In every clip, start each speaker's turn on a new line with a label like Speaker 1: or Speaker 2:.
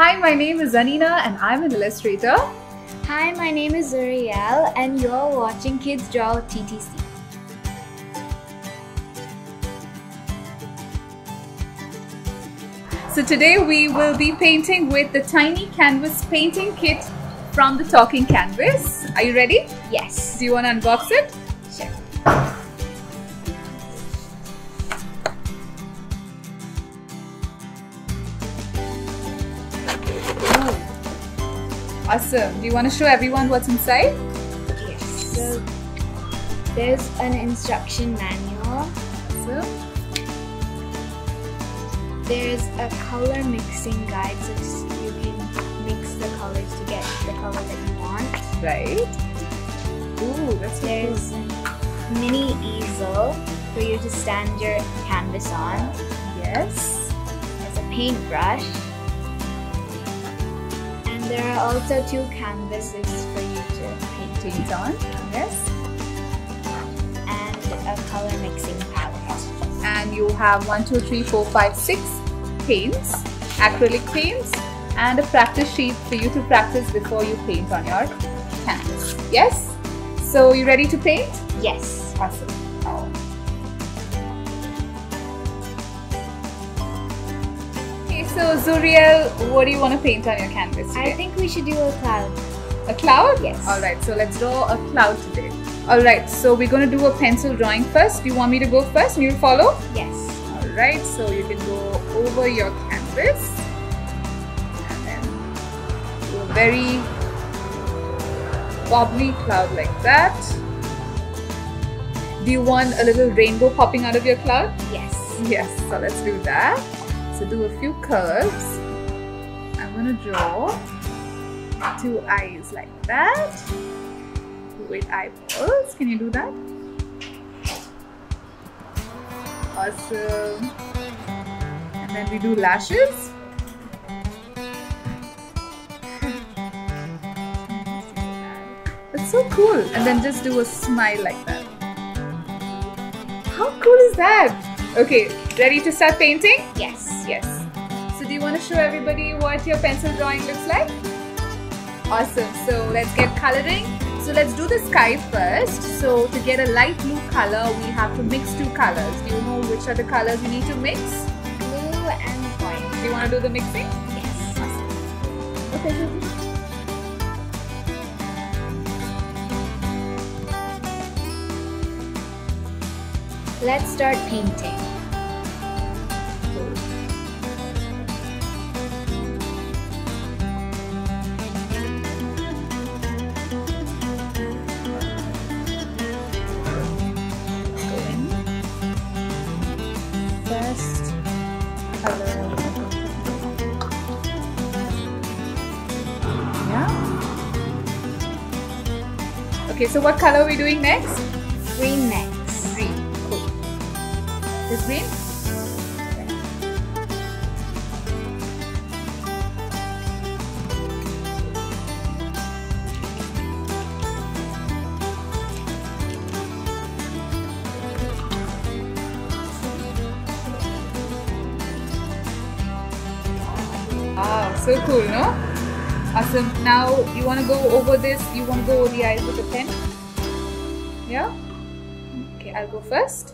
Speaker 1: Hi, my name is Anina and I'm an illustrator.
Speaker 2: Hi, my name is Zuriel and you're watching Kids Draw TTC.
Speaker 1: So today we will be painting with the tiny canvas painting kit from the Talking Canvas. Are you ready?
Speaker 2: Yes.
Speaker 1: Do you want to unbox it?
Speaker 2: Sure.
Speaker 1: Awesome. Do you want to show everyone what's inside?
Speaker 2: Yes. So there's an instruction manual.
Speaker 1: Awesome.
Speaker 2: There's a color mixing guide so you can mix the colors to get the color that you want.
Speaker 1: Right. Ooh, that's so
Speaker 2: There's
Speaker 1: cool.
Speaker 2: a mini easel for you to stand your canvas on.
Speaker 1: Yes.
Speaker 2: There's a paintbrush. And there are also 2 canvases for you to
Speaker 1: Paint on. Yes.
Speaker 2: and a color mixing palette.
Speaker 1: And you have 1, 2, 3, 4, 5, 6 paints, acrylic paints, and a practice sheet for you to practice before you paint on your canvas. Yes? So you ready to paint?
Speaker 2: Yes.
Speaker 1: Awesome. Okay, so Zuriel, what do you want to paint on your canvas today?
Speaker 2: I think we should do a cloud.
Speaker 1: A cloud?
Speaker 2: Yes.
Speaker 1: Alright, so let's draw a cloud today. Alright, so we're going to do a pencil drawing first. Do you want me to go first and you follow?
Speaker 2: Yes.
Speaker 1: Alright, so you can go over your canvas and then do a very wobbly cloud like that. Do you want a little rainbow popping out of your cloud?
Speaker 2: Yes.
Speaker 1: Yes, so let's do that. So do a few curves. I'm going to draw 2 eyes like that with eyeballs. Can you do that? Awesome. And then we do lashes. That's so cool. And then just do a smile like that. How cool is that? Okay, ready to start painting?
Speaker 2: Yes.
Speaker 1: Yes. So do you want to show everybody what your pencil drawing looks like? Awesome. So let's get coloring. So let's do the sky first. So to get a light blue color, we have to mix 2 colors. Do you know which are the colors we need to mix?
Speaker 2: Blue and white.
Speaker 1: Do you want to do the mixing?
Speaker 2: Yes.
Speaker 1: Okay.
Speaker 2: Let's start painting.
Speaker 1: First color. Yeah. Okay, so what color are we doing next?
Speaker 2: Green next.
Speaker 1: Green. Cool. This green? Wow, so cool, no? Awesome. Now you want to go over this, you want to go over the eyes with a pen? Yeah? Okay, I'll go first.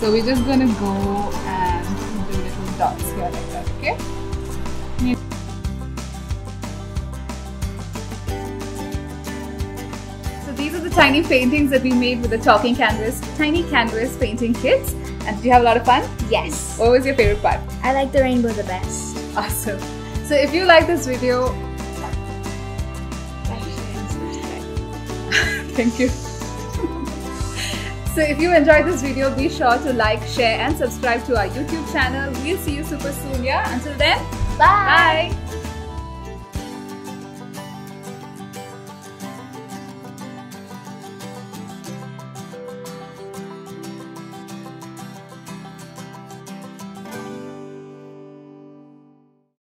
Speaker 1: So we're just gonna go and do little dots here like that, okay? So these are the tiny paintings that we made with the Talking Canvas, tiny canvas painting kits. And did you have a lot of fun?
Speaker 2: Yes.
Speaker 1: What was your favorite part?
Speaker 2: I like the rainbow the best.
Speaker 1: Awesome. So if you like this video,
Speaker 2: Like, share, and subscribe.
Speaker 1: thank you. So if you enjoyed this video, be sure to like, share and subscribe to our YouTube channel. We'll see you super soon, yeah? Until then,
Speaker 2: Bye.
Speaker 1: bye!